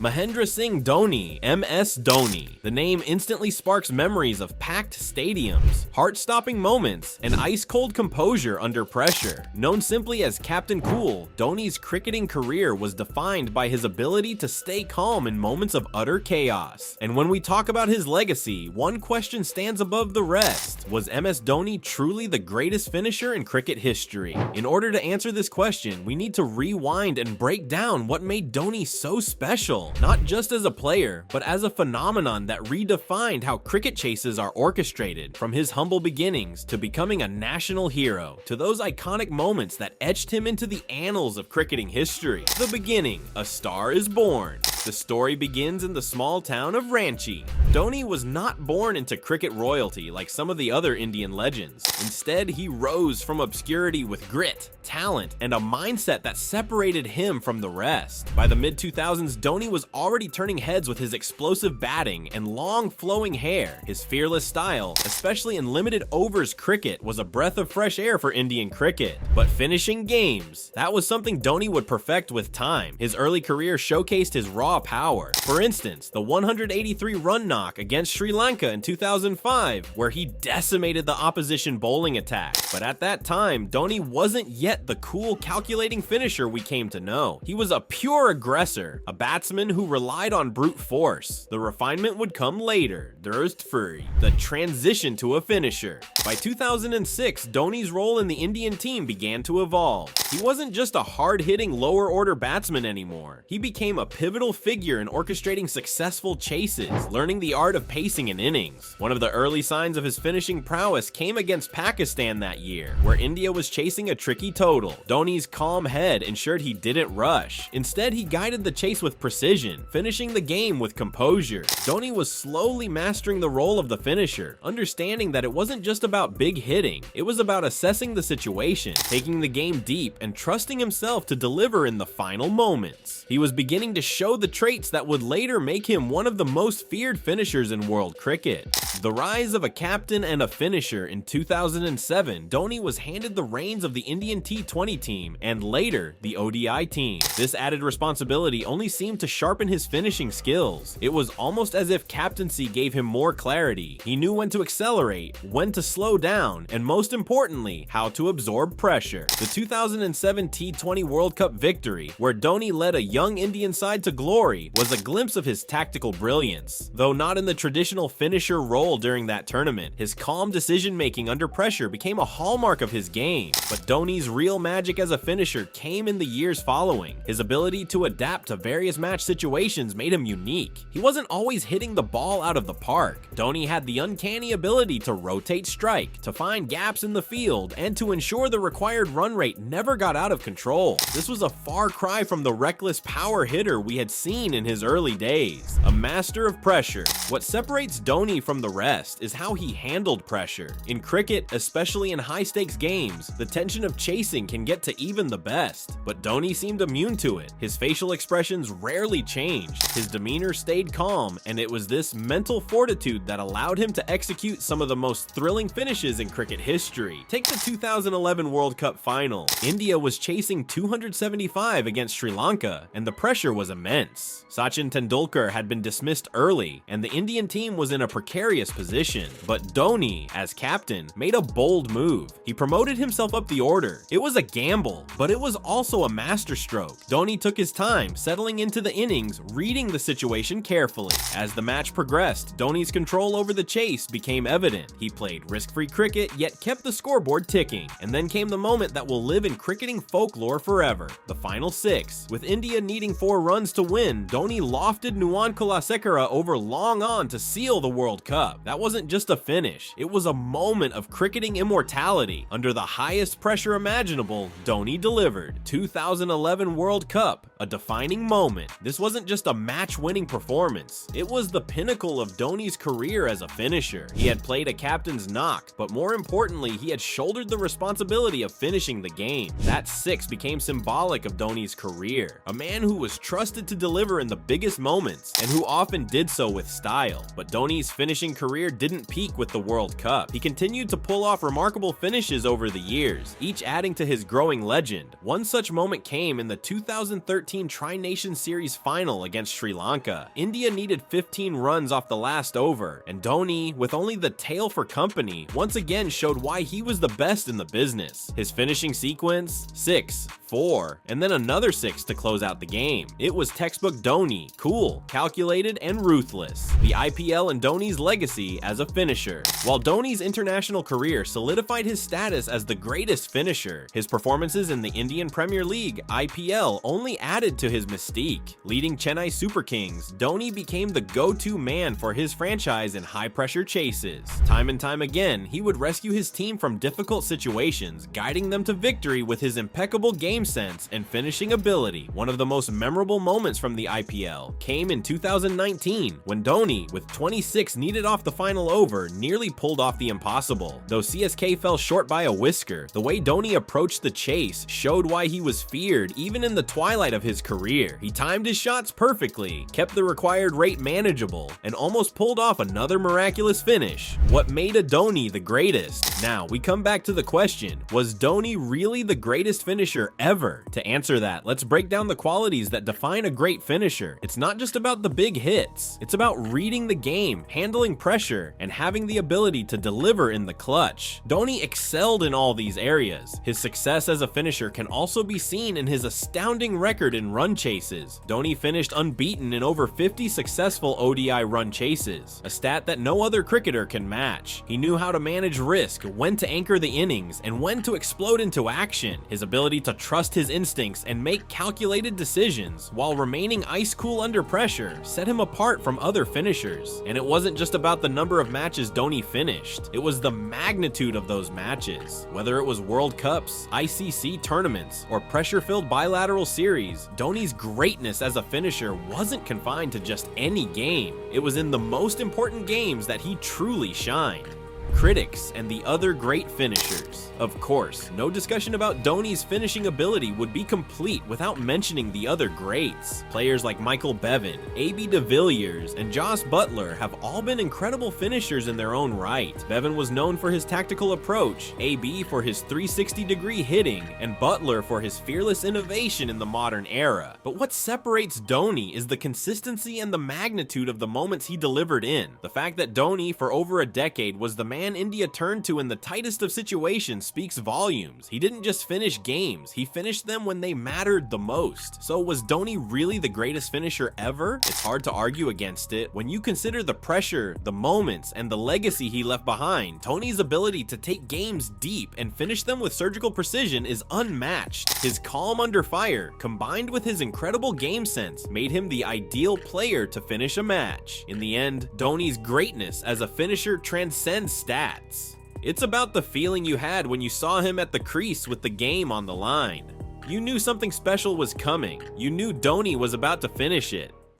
Mahendra Singh Dhoni, MS Dhoni. The name instantly sparks memories of packed stadiums, heart-stopping moments, and ice-cold composure under pressure. Known simply as Captain Cool, Dhoni's cricketing career was defined by his ability to stay calm in moments of utter chaos. And when we talk about his legacy, one question stands above the rest. Was MS Dhoni truly the greatest finisher in cricket history? In order to answer this question, we need to rewind and break down what made Dhoni so special, not just as a player, but as a phenomenon that redefined how cricket chases are orchestrated, from his humble beginnings to becoming a national hero, to those iconic moments that etched him into the annals of cricketing history. The beginning, a star is born. The story begins in the small town of Ranchi. Dhoni was not born into cricket royalty like some of the other Indian legends. Instead, he rose from obscurity with grit, talent, and a mindset that separated him from the rest. By the mid-2000s, Dhoni was already turning heads with his explosive batting and long flowing hair. His fearless style, especially in limited overs cricket, was a breath of fresh air for Indian cricket. But finishing games, that was something Dhoni would perfect with time. His early career showcased his raw power. For instance, the 183 run knock against Sri Lanka in 2005, where he decimated the opposition bowling attack. But at that time, Dhoni wasn't yet the cool, calculating finisher we came to know. He was a pure aggressor, a batsman who relied on brute force. The refinement would come later, the transition to a finisher. By 2006, Dhoni's role in the Indian team began to evolve. He wasn't just a hard-hitting lower-order batsman anymore. He became a pivotal figure in orchestrating successful chases, learning the art of pacing an innings. One of the early signs of his finishing prowess came against Pakistan that year, where India was chasing a tricky total. Dhoni's calm head ensured he didn't rush. Instead, he guided the chase with precision, finishing the game with composure. Dhoni was slowly mastering the role of the finisher, understanding that it wasn't just about big hitting, it was about assessing the situation, taking the game deep, and trusting himself to deliver in the final moments. He was beginning to show the traits that would later make him one of the most feared finishers in world cricket. The rise of a captain and a finisher. In 2007, Dhoni was handed the reins of the Indian T20 team and later the ODI team. This added responsibility only seemed to sharpen his finishing skills. It was almost as if captaincy gave him more clarity. He knew when to accelerate, when to slow down, and most importantly, how to absorb pressure. The 2007 T20 World Cup victory, where Dhoni led a young Indian side to glory, was a glimpse of his tactical brilliance. Though not in the traditional finisher role during that tournament, his calm decision-making under pressure became a hallmark of his game. But Dhoni's real magic as a finisher came in the years following. His ability to adapt to various match situations made him unique. He wasn't always hitting the ball out of the park. Dhoni had the uncanny ability to rotate strike, to find gaps in the field, and to ensure the required run rate never got out of control. This was a far cry from the reckless power hitter we had seen in his early days. A master of pressure. What separates Dhoni from the rest is how he handled pressure. In cricket, especially in high-stakes games, the tension of chasing can get to even the best, but Dhoni seemed immune to it. His facial expressions rarely changed, his demeanor stayed calm, and it was this mental fortitude that allowed him to execute some of the most thrilling finishes in cricket history. Take the 2011 World Cup final. India was chasing 275 against Sri Lanka, and the pressure was immense. Sachin Tendulkar had been dismissed early, and the Indian team was in a precarious position. But Dhoni, as captain, made a bold move. He promoted himself up the order. It was a gamble, but it was also a masterstroke. Dhoni took his time, settling into the innings, reading the situation carefully. As the match progressed, Dhoni's control over the chase became evident. He played risk-free cricket, yet kept the scoreboard ticking. And then came the moment that will live in cricketing folklore forever, the final six. With India needing 4 runs to win, Dhoni lofted Nuwan Kulasekara over long on to seal the World Cup. That wasn't just a finish, it was a moment of cricketing immortality. Under the highest pressure imaginable, Dhoni delivered. 2011 World Cup, a defining moment. This wasn't just a match-winning performance, it was the pinnacle of Dhoni's career as a finisher. He had played a captain's knock, but more importantly, he had shouldered the responsibility of finishing the game. That 6 became symbolic of Dhoni's career. A man who was trusted to deliver in the biggest moments, and who often did so with style. But Dhoni's finishing career career didn't peak with the World Cup. He continued to pull off remarkable finishes over the years, each adding to his growing legend. One such moment came in the 2013 Tri-Nation Series final against Sri Lanka. India needed 15 runs off the last over, and Dhoni, with only the tail for company, once again showed why he was the best in the business. His finishing sequence: 6, 4, and then another 6 to close out the game. It was textbook Dhoni, cool, calculated, and ruthless. The IPL and Dhoni's legacy as a finisher. While Dhoni's international career solidified his status as the greatest finisher, his performances in the Indian Premier League (IPL) only added to his mystique. Leading Chennai Super Kings, Dhoni became the go-to man for his franchise in high-pressure chases. Time and time again, he would rescue his team from difficult situations, guiding them to victory with his impeccable game sense and finishing ability. One of the most memorable moments from the IPL came in 2019, when Dhoni, with 26 needed off the final over, nearly pulled off the impossible. Though CSK fell short by a whisker, the way Dhoni approached the chase showed why he was feared even in the twilight of his career. He timed his shots perfectly, kept the required rate manageable, and almost pulled off another miraculous finish. What made a Dhoni the greatest? Now, we come back to the question, was Dhoni really the greatest finisher ever? To answer that, let's break down the qualities that define a great finisher. It's not just about the big hits, it's about reading the game, handling pressure, and having the ability to deliver in the clutch. Dhoni excelled in all these areas. His success as a finisher can also be seen in his astounding record in run chases. Dhoni finished unbeaten in over 50 successful ODI run chases, a stat that no other cricketer can match. He knew how to manage risk, when to anchor the innings, and when to explode into action. His ability to trust his instincts and make calculated decisions while remaining ice cool under pressure set him apart from other finishers. And it wasn't just about the number of matches Dhoni finished, it was the magnitude of those matches. Whether it was World Cups, ICC tournaments, or pressure-filled bilateral series, Dhoni's greatness as a finisher wasn't confined to just any game. It was in the most important games that he truly shined. Critics and the other great finishers. Of course, no discussion about Dhoni's finishing ability would be complete without mentioning the other greats. Players like Michael Bevan, A.B. de Villiers, and Joss Butler have all been incredible finishers in their own right. Bevan was known for his tactical approach, A.B. for his 360-degree hitting, and Butler for his fearless innovation in the modern era. But what separates Dhoni is the consistency and the magnitude of the moments he delivered in. The fact that Dhoni, for over a decade, was the man India turned to in the tightest of situations speaks volumes. He didn't just finish games, he finished them when they mattered the most. So was Dhoni really the greatest finisher ever? It's hard to argue against it. When you consider the pressure, the moments, and the legacy he left behind, Dhoni's ability to take games deep and finish them with surgical precision is unmatched. His calm under fire, combined with his incredible game sense, made him the ideal player to finish a match. In the end, Dhoni's greatness as a finisher transcends stats. It's about the feeling you had when you saw him at the crease with the game on the line. You knew something special was coming. You knew Dhoni was about to finish it.